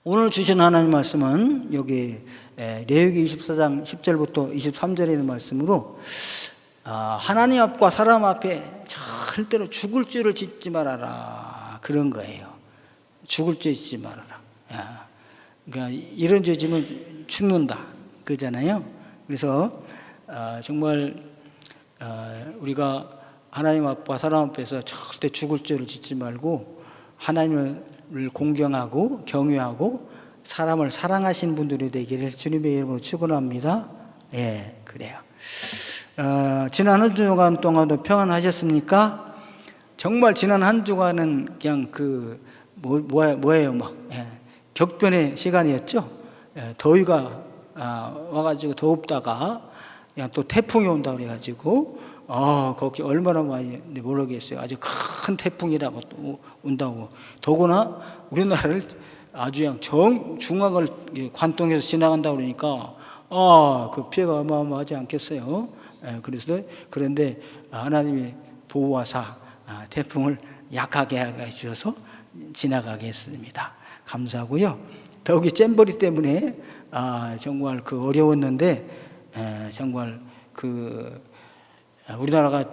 오늘 주신 하나님 말씀은 여기 레위기 24장 10절부터 23절에 있는 말씀으로 하나님 앞과 사람 앞에 절대로 죽을 죄를 짓지 말아라, 그런 거예요. 죽을 죄 짓지 말아라. 그러니까 이런 죄 지면 죽는다 그잖아요. 그래서 정말 우리가 하나님 앞과 사람 앞에서 절대 죽을 죄를 짓지 말고 하나님을 공경하고 경외하고 사람을 사랑하시는 분들이 되기를 주님의 이름으로 축원합니다. 예, 그래요. 지난 한 주간 동안도 평안하셨습니까? 정말 지난 한 주간은 그냥 뭐예요, 막 격변의 시간이었죠. 더위가 와가지고 더웁다가 그냥 또 태풍이 온다 그래가지고 거기 얼마나 많이 모르겠어요. 아주 큰 태풍이라고 또 온다고. 더구나 우리나라를 아주 그냥 중앙을 관통해서 지나간다 그러니까 그 피해가 어마어마하지 않겠어요. 그런데 하나님의 보호하사 태풍을 약하게 해주셔서 지나가게 했습니다. 감사하고요. 더욱이 잼버리 때문에 정말 어려웠는데 정말 우리나라가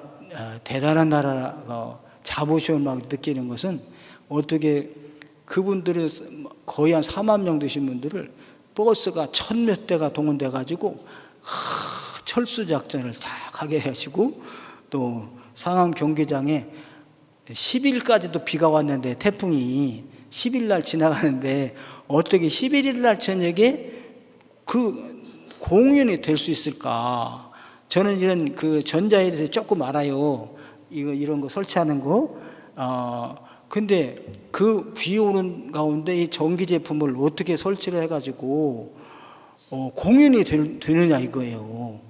대단한 나라가 자부심을 막 느끼는 것은 어떻게 그분들을 거의 한 4만 명 되신 분들을 버스가 1000몇 대가 동원돼 가지고 철수 작전을 다 가게 하시고 또 상암 경기장에 10일까지도 비가 왔는데 태풍이 10일 날 지나가는데 어떻게 11일 날 저녁에 그 공연이 될 수 있을까? 저는 이런 전자에 대해서 조금 알아요. 이런 거 설치하는 거. 근데 비 오는 가운데 이 전기 제품을 어떻게 설치를 해가지고 공연이 되느냐 이거예요.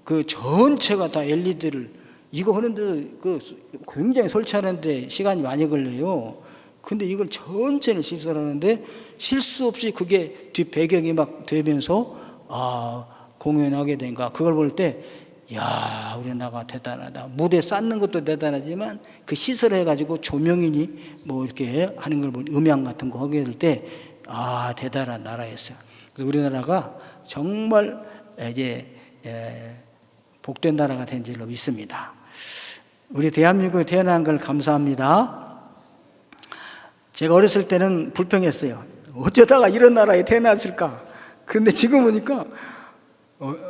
그 전체가 다 LED를 이거 하는데 굉장히 설치하는데 시간이 많이 걸려요. 근데 이걸 전체를 시설하는데 실수 없이 그게 뒷 배경이 막 되면서 공연하게 된가. 그걸 볼 때 야, 우리나라가 대단하다. 무대 쌓는 것도 대단하지만 그 시설해가지고 조명이니 뭐 이렇게 하는 걸 보니 음향 같은 거 하게 될 때 대단한 나라였어요. 그래서 우리나라가 정말 이제 복된 나라가 된 줄로 믿습니다. 우리 대한민국에 태어난 걸 감사합니다. 제가 어렸을 때는 불평했어요. 어쩌다가 이런 나라에 태어났을까? 그런데 지금 보니까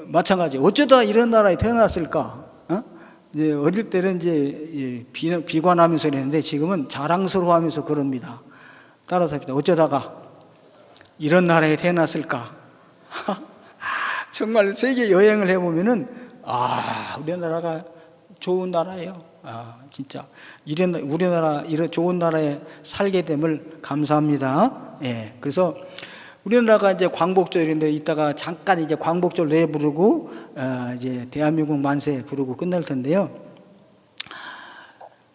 마찬가지. 어쩌다 이런 나라에 태어났을까? 이제 어릴 때는 이제 비관하면서 그랬는데 지금은 자랑스러워하면서 그럽니다. 따라서 합니다. 어쩌다가 이런 나라에 태어났을까? 정말 세계 여행을 해보면은 우리나라가 좋은 나라예요. 진짜 우리나라 이런 좋은 나라에 살게 됨을 감사합니다. 예, 그래서 우리나라가 이제 광복절인데 이따가 잠깐 이제 광복절 노래 부르고 이제 대한민국 만세 부르고 끝날 텐데요.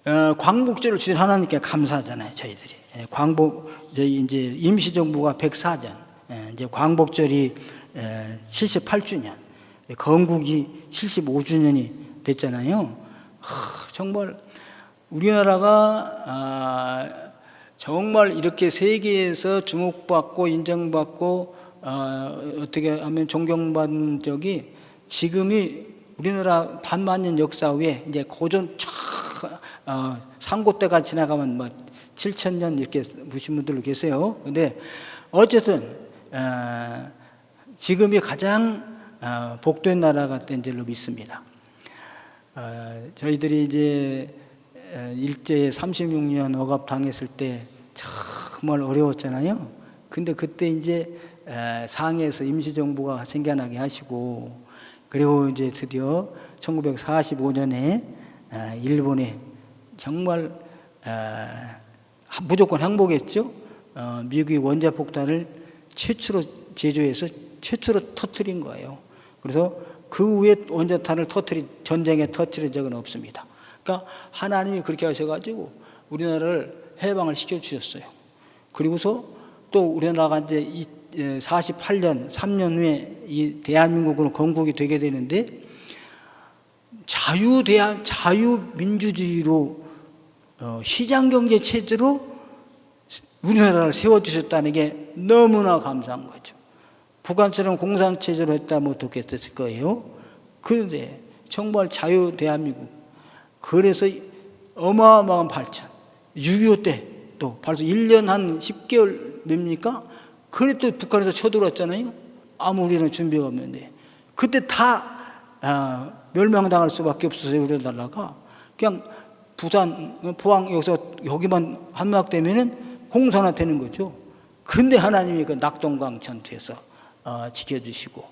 광복절을 주신 하나님께 감사하잖아요, 저희들이. 이제 임시정부가 104년, 이제 광복절이 78주년, 건국이 75주년이 됐잖아요. 정말 우리나라가 정말 이렇게 세계에서 주목받고 인정받고 어떻게 하면 존경받는 적이 지금이 우리나라 반만년 역사 후에 이제 고전 상고 때가 지나가면 뭐 7,000년 이렇게 보신 분들 계세요. 근데 어쨌든 지금이 가장 복된 나라가 된 줄로 믿습니다. 저희들이 이제 일제에 36년 억압 당했을 때 정말 어려웠잖아요. 근데 그때 이제 상해에서 임시정부가 생겨나게 하시고, 그리고 이제 드디어 1945년에 일본에 정말 무조건 항복했죠. 미국이 원자폭탄을 최초로 제조해서 최초로 터뜨린 거예요. 그래서 그 후에 원자탄을 전쟁에 터뜨린 적은 없습니다. 그러니까 하나님이 그렇게 하셔가지고 우리나라를 해방을 시켜주셨어요. 그리고서 또 우리나라가 이제 48년, 3년 후에 이 대한민국으로 건국이 되게 되는데 자유민주주의로 시장경제 체제로 우리나라를 세워주셨다는 게 너무나 감사한 거죠. 북한처럼 공산체제로 했다면 어떻게 됐을 거예요? 그런데 정말 자유 대한민국. 그래서 어마어마한 발전. 6.25 때 또 벌써 1년 한 10개월 뭡니까? 그래 또 북한에서 쳐들어왔잖아요. 아무 우리는 준비가 없는데. 그때 다 멸망당할 수밖에 없었어요. 우리나라가. 그냥 부산, 포항 여기만 함락되면은 공산화 되는 거죠. 근데 하나님이 그 낙동강 전투에서 지켜주시고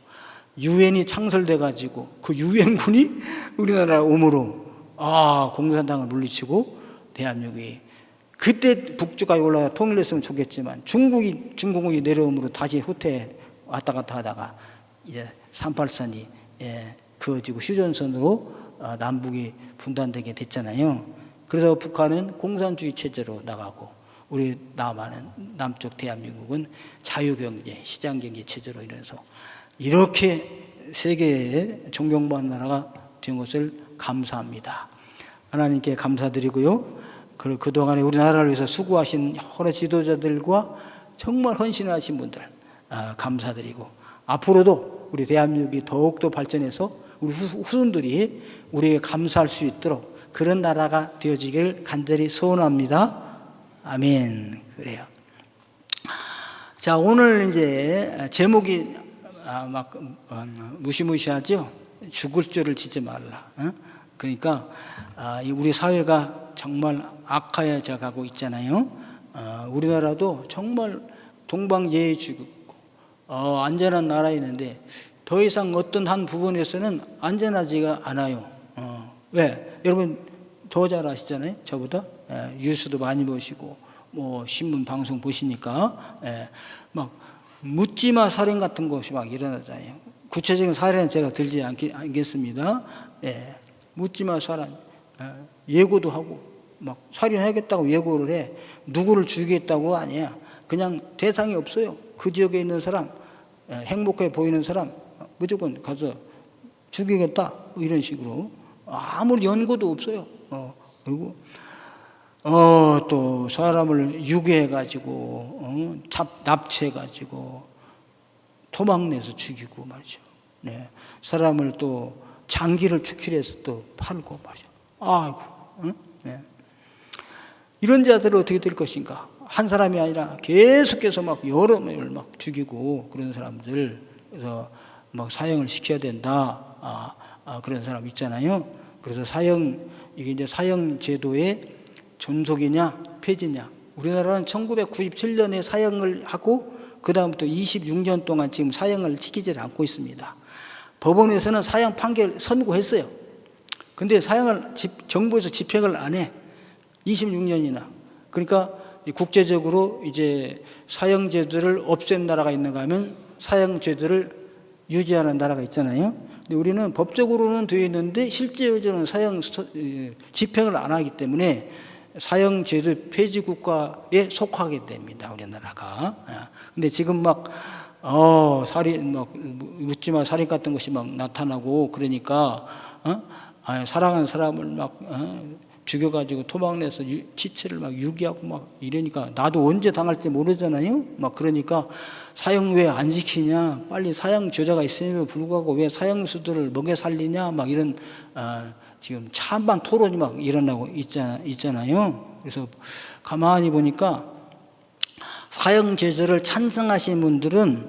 유엔이 창설돼 가지고 그 유엔군이 우리나라 오므로 공산당을 물리치고 대한민국이 그때 북쪽까지 올라가 통일했으면 좋겠지만 중국이 내려오므로 다시 후퇴 왔다 갔다 하다가 이제 383이 그어지고 휴전선으로 남북이 분단되게 됐잖아요. 그래서 북한은 공산주의 체제로 나가고 우리 남쪽 대한민국은 자유경제, 시장경제 체제로 이래서 이렇게 세계에 존경받는 나라가 된 것을 감사합니다. 하나님께 감사드리고요. 그동안에 우리나라를 위해서 수고하신 여러 지도자들과 정말 헌신하신 분들 감사드리고 앞으로도 우리 대한민국이 더욱더 발전해서 우리 후손들이 우리에게 감사할 수 있도록 그런 나라가 되어지길 간절히 소원합니다. 아멘. 그래요. 자, 오늘 이제 제목이 막 무시무시하죠. 죽을 죄를 짓지 말라. 그러니까 우리 사회가 정말 악화해져 가고 있잖아요. 우리나라도 정말 동방예의지국 안전한 나라였는데 더 이상 어떤 한 부분에서는 안전하지가 않아요. 왜? 여러분 더 잘 아시잖아요. 저보다 뉴스도 많이 보시고 뭐 신문 방송 보시니까 막 묻지마 살인 같은 것이 막 일어나잖아요. 구체적인 사례는 제가 들지 않겠습니다. 묻지마 살인 예고도 하고 막 살인하겠다고 예고를 해. 누구를 죽이겠다고 아니야. 그냥 대상이 없어요. 그 지역에 있는 사람 행복해 보이는 사람 무조건 가서 죽이겠다 이런 식으로 아무리 연고도 없어요. 그리고 또 사람을 유괴해가지고 납치해가지고 토막내서 죽이고 말이죠. 사람을 또 장기를 축출해서 또 팔고 말이죠. 아이고, 이런 자들은 어떻게 될 것인가? 한 사람이 아니라 계속해서 막 여러 명을 막 죽이고 그런 사람들 그래서 막 사형을 시켜야 된다. 그런 사람 있잖아요. 그래서 이게 이제 사형 제도의 존속이냐 폐지냐. 우리나라는 1997년에 사형을 하고 그 다음부터 26년 동안 지금 사형을 시키지 않고 있습니다. 법원에서는 사형 판결 선고했어요. 근데 사형을 정부에서 집행을 안 해. 26년이나. 그러니까 국제적으로 이제 사형제도를 없앤 나라가 있는가 하면 사형제도를 유지하는 나라가 있잖아요. 근데 우리는 법적으로는 되어 있는데 실제로는 사형 집행을 안 하기 때문에 사형제도 폐지 국가에 속하게 됩니다. 우리나라가. 근데 지금 막 살인 막 묻지마 살인 같은 것이 막 나타나고 그러니까 사랑하는 사람을 막 죽여가지고 토막내서 시체를 막 유기하고 막 이러니까 나도 언제 당할지 모르잖아요. 막 그러니까 사형 왜 안 시키냐? 빨리 사형 죄자가 있음에도 불구하고 왜 사형수들을 먹여 살리냐? 막 이런 지금 찬반 토론이 막 일어나고 있잖아요. 그래서 가만히 보니까 사형 제도를 찬성하신 분들은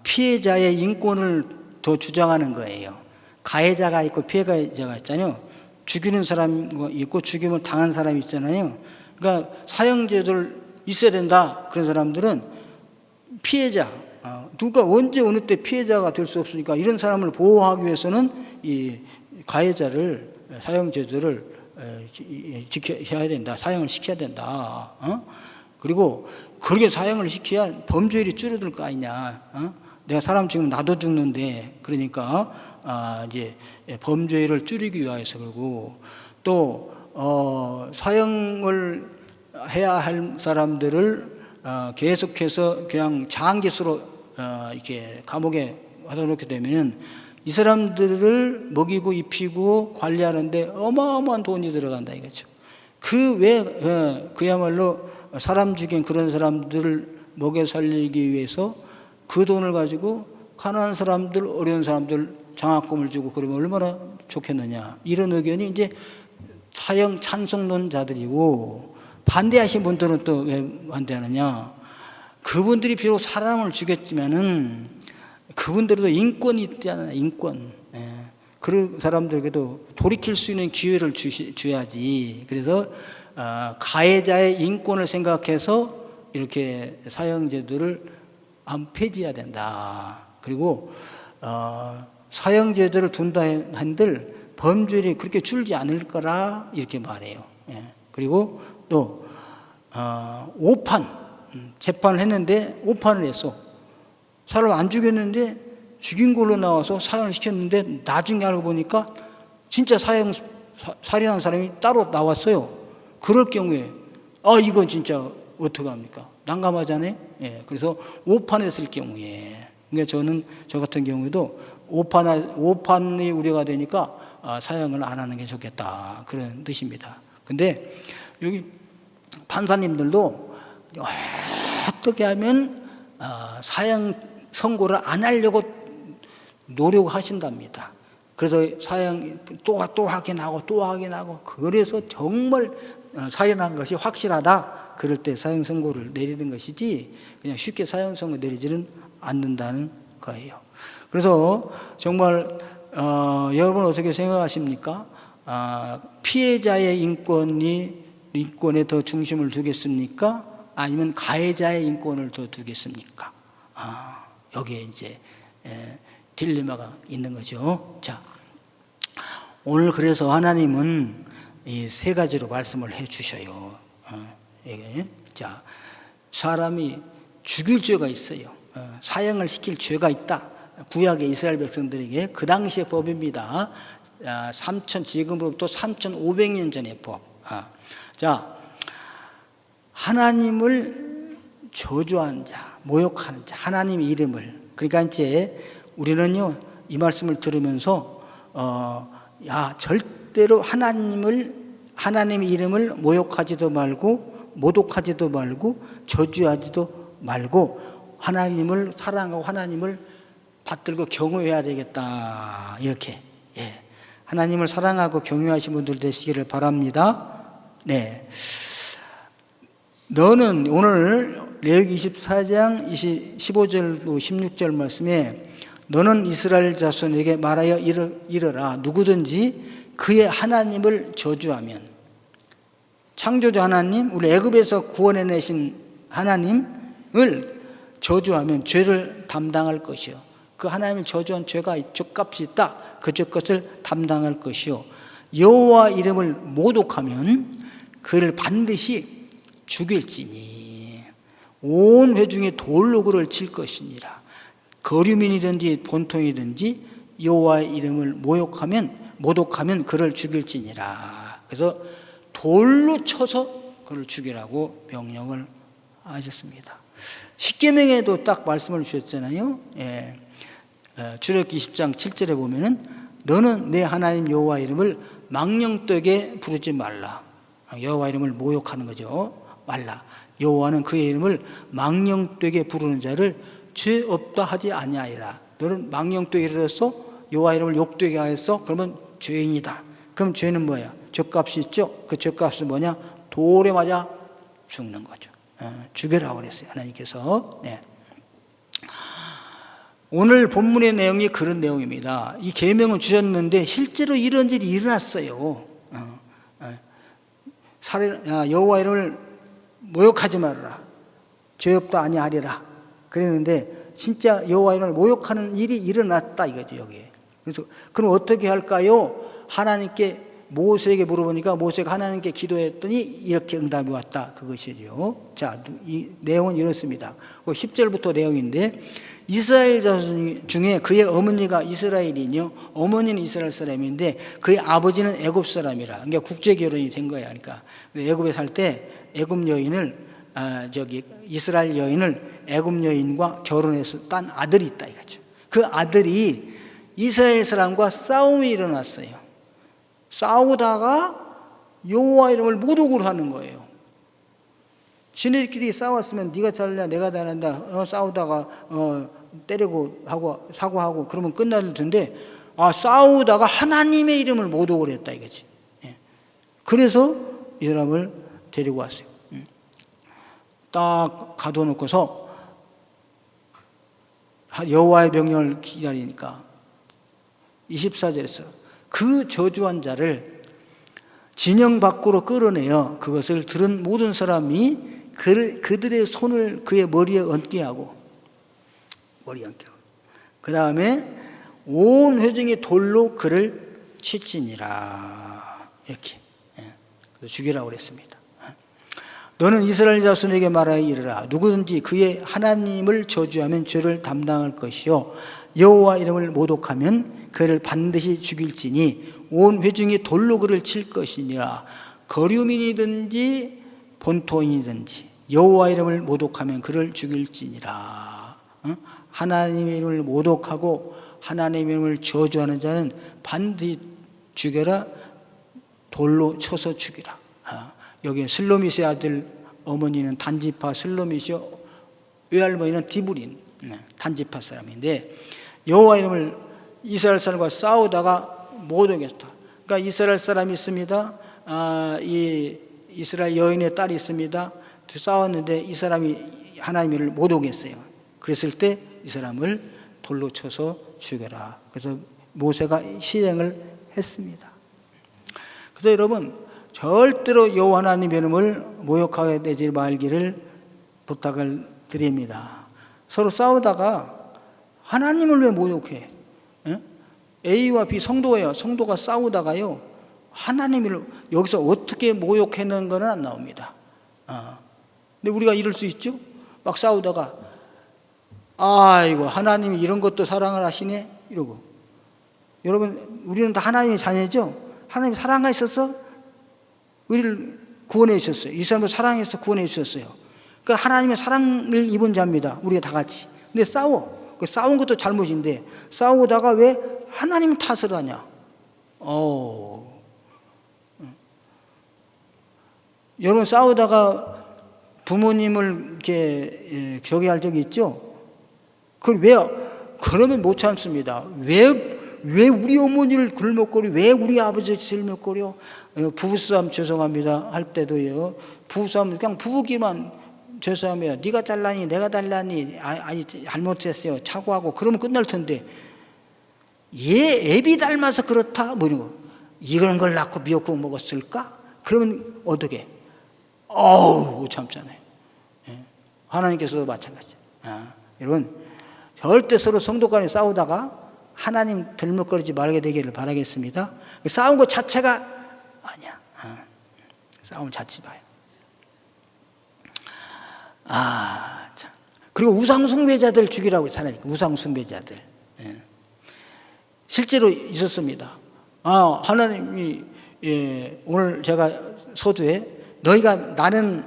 피해자의 인권을 더 주장하는 거예요. 가해자가 있고 피해자가 있잖아요. 죽이는 사람 있고 죽임을 당한 사람이 있잖아요. 그러니까 사형 제도를 있어야 된다. 그런 사람들은 피해자 누가 언제 어느 때 피해자가 될 수 없으니까 이런 사람을 보호하기 위해서는 이 가해자를 사형 제도를 지켜야 된다. 사형을 시켜야 된다. 그리고 그렇게 사형을 시켜야 범죄율이 줄어들 거 아니냐. 내가 사람 지금 나도 죽는데 그러니까 이제 범죄율을 줄이기 위해서 그러고 또 사형을 해야 할 사람들을 계속해서 그냥 장기수로 이렇게 감옥에 가둬놓게 되면은 이 사람들을 먹이고 입히고 관리하는데 어마어마한 돈이 들어간다 이거죠. 그 외 그야말로 사람 죽인 그런 사람들을 먹여 살리기 위해서 그 돈을 가지고 가난한 사람들, 어려운 사람들 장학금을 주고 그러면 얼마나 좋겠느냐. 이런 의견이 이제 사형 찬성론자들이고, 반대하신 분들은 또 왜 반대하느냐. 그분들이 비록 사람을 죽였지만은 그분들도 인권이 있잖아요. 인권. 그런 사람들에게도 돌이킬 수 있는 기회를 줘야지. 그래서 가해자의 인권을 생각해서 이렇게 사형제도를 폐지해야 된다. 그리고 사형제도를 둔다 한들 범죄율이 그렇게 줄지 않을 거라 이렇게 말해요. 그리고 또 오판, 재판을 했는데 오판을 했어. 사람 안 죽였는데 죽인 걸로 나와서 사형을 시켰는데 나중에 알고 보니까 진짜 살인한 사람이 따로 나왔어요. 그럴 경우에 이건 진짜 어떡합니까? 난감하잖아요. 그래서 오판했을 경우에, 그러니까 저 같은 경우에도 오판이 우려가 되니까 사형을 안 하는 게 좋겠다, 그런 뜻입니다. 근데 여기 판사님들도 어떻게 하면 사형 선고를 안 하려고 노력하신답니다. 그래서 사형 또 확인하고 또 확인하고, 그래서 정말 살인한 것이 확실하다 그럴 때 사형 선고를 내리는 것이지, 그냥 쉽게 사형 선고 내리지는 않는다는 거예요. 그래서 정말 여러분 어떻게 생각하십니까? 피해자의 인권에 더 중심을 두겠습니까? 아니면 가해자의 인권을 더 두겠습니까? 여기에 이제 딜레마가 있는 거죠. 자, 오늘 그래서 하나님은 이 세 가지로 말씀을 해 주셔요. 자, 사람이 죽일 죄가 있어요. 사형을 시킬 죄가 있다. 구약의 이스라엘 백성들에게 그 당시의 법입니다. 지금으로부터 3,500년 전의 법. 자, 하나님을 저주한 자, 모욕하는 자, 하나님 이름을. 그러니까 이제 우리는요, 이 말씀을 들으면서 절대로 하나님의 이름을 모욕하지도 말고 모독하지도 말고 저주하지도 말고 하나님을 사랑하고 하나님을 받들고 경외해야 되겠다. 이렇게. 하나님을 사랑하고 경외하신 분들 되시기를 바랍니다. 네. 너는 오늘 레위기 24장 15절로 16절 말씀에 너는 이스라엘 자손에게 말하여 이르라. 누구든지 그의 하나님을 저주하면, 창조주 하나님, 우리 애굽에서 구원해내신 하나님을 저주하면 죄를 담당할 것이요. 그 하나님을 저주한 죄값이 있다. 그 죄값을 담당할 것이요. 여호와 이름을 모독하면 그를 반드시 죽일지니 온 회중에 돌로 그를 칠 것이니라. 거류민이든지 본통이든지 여호와의 이름을 모독하면 그를 죽일지니라. 그래서 돌로 쳐서 그를 죽이라고 명령을 하셨습니다. 십계명에도 딱 말씀을 주셨잖아요. 출애굽기 20장 7절에 보면은 너는 내 하나님 여호와 이름을 망령되게 부르지 말라. 여호와 이름을 모욕하는 거죠. 말라. 여호와는 그의 이름을 망령되게 부르는 자를 죄 없다 하지 아니하리라. 너는 망령되게 이르렀어? 여호와 이름을 욕되게 하였어? 그러면 죄인이다. 그럼 죄는 뭐야? 죄값이 있죠. 그 죄값은 뭐냐? 돌에 맞아 죽는 거죠. 죽여라고 그랬어요, 하나님께서. 오늘 본문의 내용이 그런 내용입니다. 이 계명은 주셨는데 실제로 이런 일이 일어났어요. 여호와 이름을 모욕하지 말아라. 죄 없다 아니하리라. 그랬는데 진짜 여호와 이름을 모욕하는 일이 일어났다 이거죠, 여기에. 그래서 그럼 어떻게 할까요? 하나님께 모세에게 물어보니까 모세가 하나님께 기도했더니 이렇게 응답이 왔다. 그것이죠. 자, 이 내용은 이렇습니다. 10절부터 내용인데, 이스라엘 자손 중에 그의 어머니가 이스라엘이요, 어머니는 이스라엘 사람인데 그의 아버지는 애굽 사람이라. 그러니까 국제 결혼이 된 거야. 그러니까 애굽에 살 때 애굽 여인을 이스라엘 여인을 애굽 여인과 결혼해서 딴 아들이 있다 이거죠. 그 아들이 이스라엘 사람과 싸움이 일어났어요. 싸우다가 여호와 이름을 모독을 하는 거예요. 지네끼리 싸웠으면 네가 잘라 내가 잘한다 싸우다가 때리고 하고 사고하고 그러면 끝날 텐데 싸우다가 하나님의 이름을 모독을 했다 이거지. 예. 그래서 이 사람을 데리고 왔어요. 딱 가둬놓고서 여호와의 명령을 기다리니까 24절에서 그 저주한 자를 진영 밖으로 끌어내어 그것을 들은 모든 사람이 그들의 손을 그의 머리에 얹게 하고 그 다음에 온 회중이 돌로 그를 치지니라 이렇게 죽이라고 그랬습니다. 너는 이스라엘 자손에게 말하여 이르라 누구든지 그의 하나님을 저주하면 죄를 담당할 것이요 여호와 이름을 모독하면 그를 반드시 죽일지니 온 회중이 돌로 그를 칠 것이니라. 거류민이든지 본토인이든지 여호와 이름을 모독하면 그를 죽일지니라. 하나님의 이름을 모독하고 하나님의 이름을 저주하는 자는 반드시 죽여라. 돌로 쳐서 죽이라. 여기 슬로미스의 아들 어머니는 단지파 슬로미시요 외할머니는 디브린 단지파 사람인데 여호와 이름을 이스라엘 사람과 싸우다가 모독했다. 그러니까 이스라엘 사람이 있습니다. 이 이스라엘 여인의 딸이 있습니다. 싸웠는데 이 사람이 하나님을 모독했어요. 그랬을 때 이 사람을 돌로 쳐서 죽여라. 그래서 모세가 실행을 했습니다. 그래서 여러분 절대로 여호와 하나님의 이름을 모욕하게 되지 말기를 부탁을 드립니다. 서로 싸우다가 하나님을 왜 모욕해? A와 B 성도예요. 성도가 싸우다가요 하나님을 여기서 어떻게 모욕하는 건 안 나옵니다. 근데 우리가 이럴 수 있죠? 막 싸우다가 아이고 하나님이 이런 것도 사랑을 하시네 이러고. 여러분 우리는 다 하나님의 자녀죠. 하나님 사랑가 있어서 우리를 구원해 주셨어요. 이 사람도 사랑해서 구원해 주셨어요. 그러니까 하나님의 사랑을 입은 자입니다. 우리가 다 같이. 근데 싸워. 싸운 것도 잘못인데 싸우다가 왜 하나님 탓을 하냐? 여러분 싸우다가 부모님을 이렇게 저기 할 적이 있죠? 그걸 왜 그러면 못 참습니다. 왜 우리 어머니를 굴먹거려? 왜 우리 아버지를 굴먹거려? 부부싸움 죄송합니다 할 때도요. 부부싸움 그냥 부부끼만 죄송합니다. 네가 잘라니 내가 달라니 아니 잘못했어요. 차고하고 그러면 끝날 텐데 얘 애비 닮아서 그렇다 뭐 이런 거 이런 걸 낳고 미역국 먹었을까? 그러면 어떻게? 못 참잖아요. 하나님께서도 마찬가지. 여러분 절대 서로 성도 간에 싸우다가 하나님 들먹거리지 말게 되기를 바라겠습니다. 싸운 것 자체가 아니야. 싸움 자체 봐요. 참. 그리고 우상숭배자들 죽이라고 하나님. 우상숭배자들. 실제로 있었습니다. 하나님이 오늘 제가 서두에 너희가 나는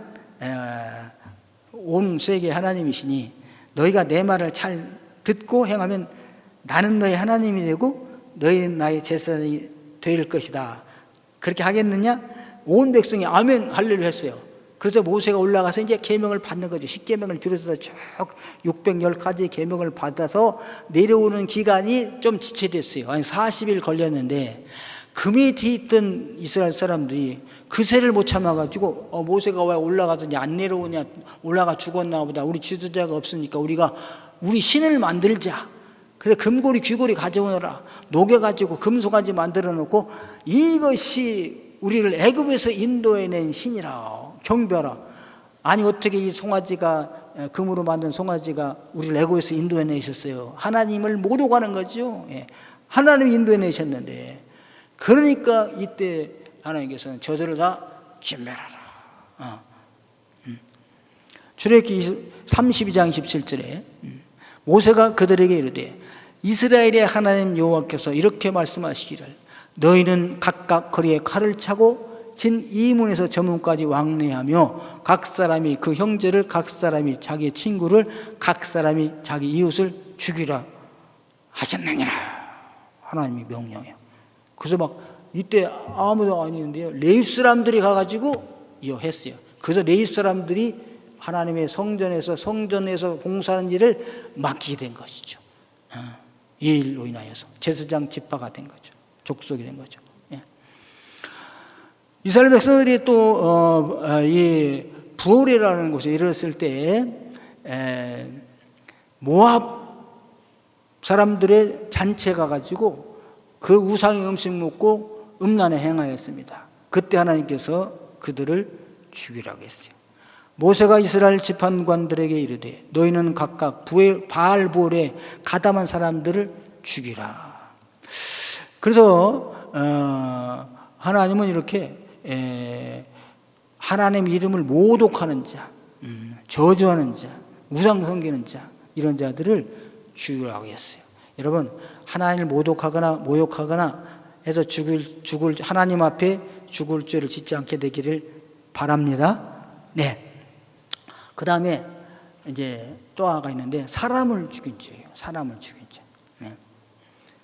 온 세계 하나님이시니 너희가 내 말을 잘 듣고 행하면 나는 너희 하나님이 되고 너희는 나의 제사장이 될 것이다. 그렇게 하겠느냐? 온 백성이 아멘 할렐루야 했어요. 그래서 모세가 올라가서 이제 계명을 받는 거죠. 10계명을 비롯해서 쭉 610가지 계명을 받아서 내려오는 기간이 좀 지체됐어요. 한 40일 걸렸는데 그 밑에 있던 이스라엘 사람들이 그새를 못 참아가지고 모세가 왜 올라가더니 안 내려오냐, 올라가 죽었나 보다. 우리 지도자가 없으니까 우리 신을 만들자. 그래서 금고리 귀고리 가져오너라. 녹여가지고 금송아지 만들어 놓고 이것이 우리를 애굽에서 인도해낸 신이라. 경배하라. 아니 어떻게 이 송아지가 금으로 만든 송아지가 우리를 애굽에서 인도해내셨어요. 하나님을 모독하는 거죠. 하나님이 인도해내셨는데 그러니까 이때 하나님께서는 저들을 다 진멸하라. 출애굽기 32장 17절에 모세가 그들에게 이르되 이스라엘의 하나님 여호와께서 이렇게 말씀하시기를 너희는 각각 거리에 칼을 차고 진 이문에서 저문까지 왕래하며 각 사람이 그 형제를 각 사람이 자기 친구를 각 사람이 자기 이웃을 죽이라 하셨느니라. 하나님이 명령해요. 그래서 막 이때 아무도 아니는데요. 레위 사람들이 가가지고 이거 했어요. 그래서 레위 사람들이 하나님의 성전에서 봉사하는 일을 맡기게 된 것이죠. 이 일로 인하여서 제사장 지파가 된 거죠. 족속이 된 거죠. 예. 이스라엘 백성들이 또 이 부올이라는 곳에 이르렀을 때 모압 사람들의 잔치가 가지고 그 우상의 음식 먹고 음란에 행하였습니다. 그때 하나님께서 그들을 죽이라고 했어요. 모세가 이스라엘 지판관들에게 이르되 너희는 각각 바알 부올에 가담한 사람들을 죽이라. 그래서 하나님은 이렇게 하나님 이름을 모독하는 자, 저주하는 자, 우상 섬기는 자, 이런 자들을 죽이라고 했어요. 여러분, 하나님을 모독하거나 모욕하거나 해서 죽을 하나님 앞에 죽을 죄를 짓지 않게 되기를 바랍니다. 네. 그 다음에 이제 또 하나가 있는데 사람을 죽인 죄예요. 사람을 죽인 죄. 네.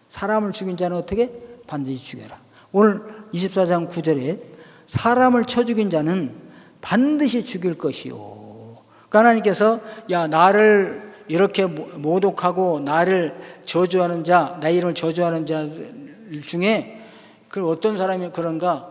사람을 죽인 자는 어떻게? 반드시 죽여라. 오늘 24장 9절에 사람을 쳐 죽인 자는 반드시 죽일 것이요. 그러니까 하나님께서 야 나를 이렇게 모독하고 나를 저주하는 자, 나 이름을 저주하는 자 중에 그 어떤 사람이 그런가?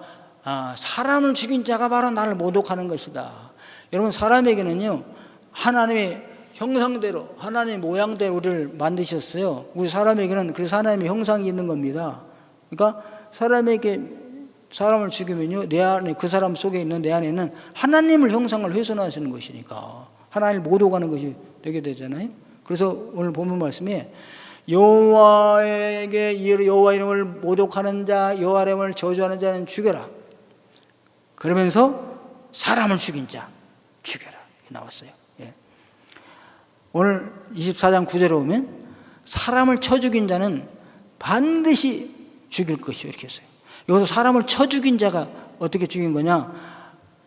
사람을 죽인 자가 바로 나를 모독하는 것이다. 여러분, 사람에게는요 하나님의 형상대로 하나님의 모양대로 우리를 만드셨어요. 우리 사람에게는 그래서 하나님의 형상이 있는 겁니다. 그러니까 사람을 죽이면요 내 안에 그 사람 속에 있는 내 안에는 하나님을 형상을 훼손하시는 것이니까 하나님을 모독하는 것이 되게 되잖아요. 그래서 오늘 본문 말씀에 여호와 이름을 모독하는 자, 여호와 이름을 저주하는 자는 죽여라. 그러면서 사람을 죽인 자 죽여라 나왔어요. 예. 오늘 24장 9절에 보면 사람을 쳐 죽인 자는 반드시 죽일 것이요 이렇게 했어요. 여기서 사람을 쳐 죽인 자가 어떻게 죽인 거냐?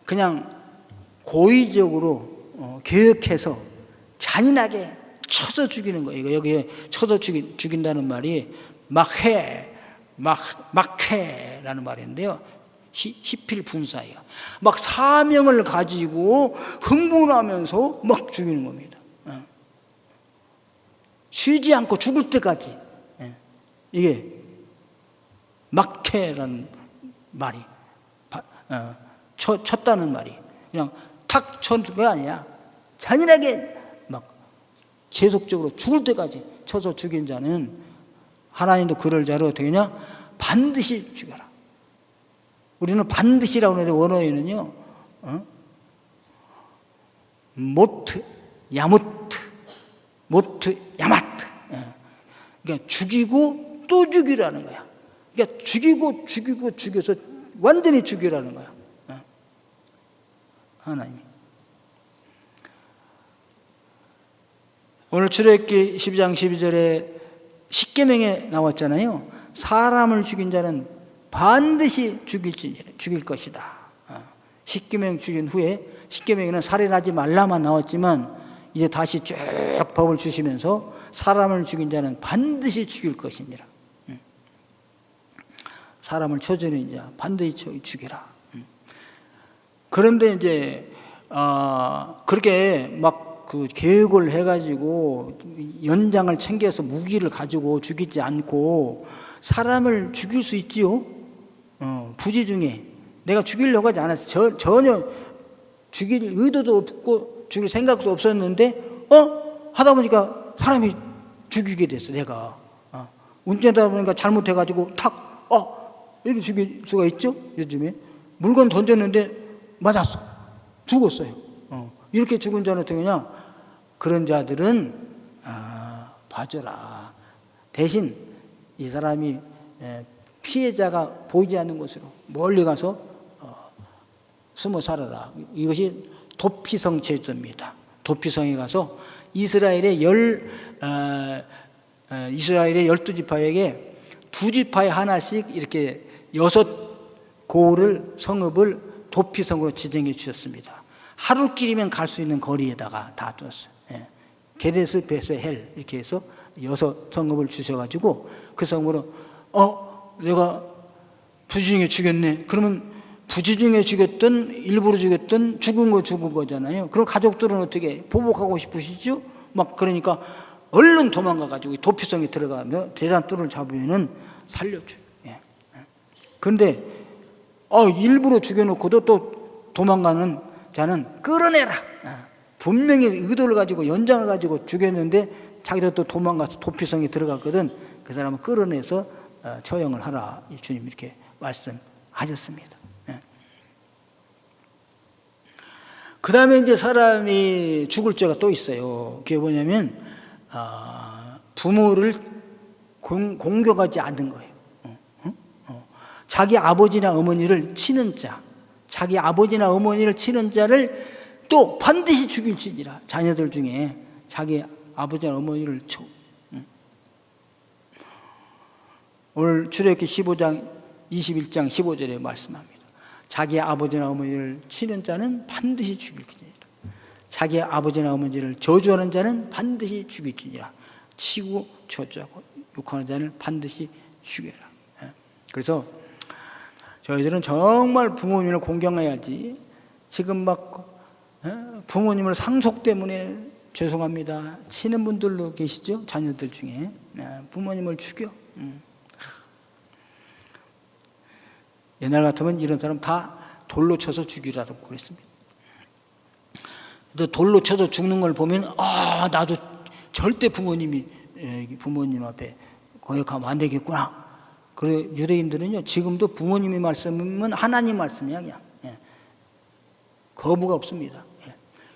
그냥 고의적으로 계획해서 잔인하게 쳐서 죽이는 거예요. 여기에 쳐서 죽인다는 말이 막해라는 말인데요. 히필 분사예요. 막 사명을 가지고 흥분하면서 막 죽이는 겁니다. 쉬지 않고 죽을 때까지. 이게 막해라는 말이 쳤다는 말이 그냥 탁 쳤는 게 아니야. 잔인하게 막 계속적으로 죽을 때까지 쳐서 죽인 자는 하나님도 그럴 자를 어떻게 하냐? 반드시 죽여라. 우리는 반드시라고 하는데 원어에는요 모트 야무트 그러니까 죽이고 또 죽이라는 거야. 그러니까 죽여서 완전히 죽이라는 거야. 하나님이. 오늘 출애굽기 12장 12절에 십계명에 나왔잖아요. 사람을 죽인 자는 반드시 죽일 것이다. 십계명 죽인 후에 십계명에는 살인하지 말라만 나왔지만 이제 다시 쭉 법을 주시면서 사람을 죽인 자는 반드시 죽일 것이니라. 사람을 쳐주는 자 반드시 죽이라. 그런데 이제 그렇게 막 그 계획을 해가지고 연장을 챙겨서 무기를 가지고 죽이지 않고 사람을 죽일 수 있지요. 부지 중에 내가 죽이려고 하지 않았어. 전혀 죽일 의도도 없고 죽일 생각도 없었는데 하다 보니까 사람이 죽이게 됐어. 내가 운전하다 보니까 잘못해가지고 탁 이렇게 죽일 수가 있죠. 요즘에 물건 던졌는데 맞았어. 죽었어요. 이렇게 죽은 자는 어떻게 하냐? 그런 자들은 봐줘라. 대신 이 사람이 피해자가 보이지 않는 곳으로 멀리 가서 숨어 살아라. 이것이 도피성 제도입니다. 도피성에 가서 이스라엘의 12지파에게 2지파에 하나씩 이렇게 6고을을 성읍을 도피성으로 지정해 주셨습니다. 하루길이면 갈 수 있는 거리에다가 다 뒀어요. 게데스 베스헬 이렇게 해서 6 성읍을 주셔가지고 그 성으로 내가 부지중에 죽였네. 그러면 부지중에 죽였든 일부러 죽였든 죽은 거잖아요. 그럼 가족들은 어떻게 보복하고 싶으시죠? 막 그러니까 얼른 도망가가지고 도피성에 들어가며 대장돌을 잡으면은 살려줘요. 예. 그런데 일부러 죽여놓고도 또 도망가는 자는 끌어내라. 분명히 의도를 가지고 연장을 가지고 죽였는데 자기도 또 도망가서 도피성에 들어갔거든. 그 사람은 끌어내서 처형을 하라. 주님 이렇게 말씀하셨습니다. 그 다음에 이제 사람이 죽을 죄가 또 있어요. 그게 뭐냐면, 부모를 공경하지 않는 거예요. 자기 아버지나 어머니를 치는 자, 자기 아버지나 어머니를 치는 자를 또 반드시 죽일지니라. 자녀들 중에 자기 아버지나 어머니를 쳐. 오늘 출애굽기 15장 21장 15절에 말씀합니다. 자기 아버지나 어머니를 치는 자는 반드시 죽일지니라. 자기 아버지나 어머니를 저주하는 자는 반드시 죽일지니라. 치고 저주하고 욕하는 자는 반드시 죽여라. 그래서 저희들은 정말 부모님을 공경해야지. 지금 막 부모님을 상속 때문에 죄송합니다 치는 분들도 계시죠? 자녀들 중에 부모님을 죽여. 옛날 같으면 이런 사람 다 돌로 쳐서 죽이라고 그랬습니다. 돌로 쳐서 죽는 걸 보면 나도 절대 부모님 앞에 거역하면 안 되겠구나. 그래 유대인들은요 지금도 부모님이 말씀은 하나님 말씀이야 그냥. 거부가 없습니다.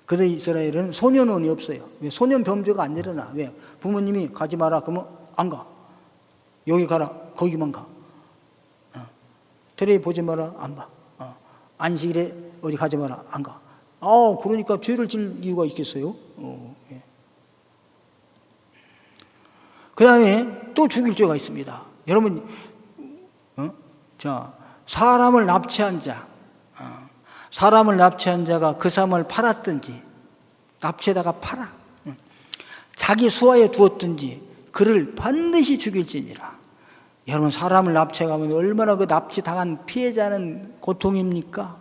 그런데 이스라엘은 소년원이 없어요. 왜? 소년 범죄가 안 일어나. 왜? 부모님이 가지 마라 그러면 안 가. 여기 가라 거기만 가. 텔레비 보지 마라 안 봐. 안식일에 어디 가지 마라 안 가. 그러니까 죄를 질 이유가 있겠어요? 예. 그 다음에 또 죽일 죄가 있습니다. 여러분, 사람을 납치한 자가 그 사람을 팔았든지 납치에다가 팔아 자기 수하에 두었든지 그를 반드시 죽일지니라. 여러분 사람을 납치해가면 얼마나 그 납치당한 피해자는 고통입니까?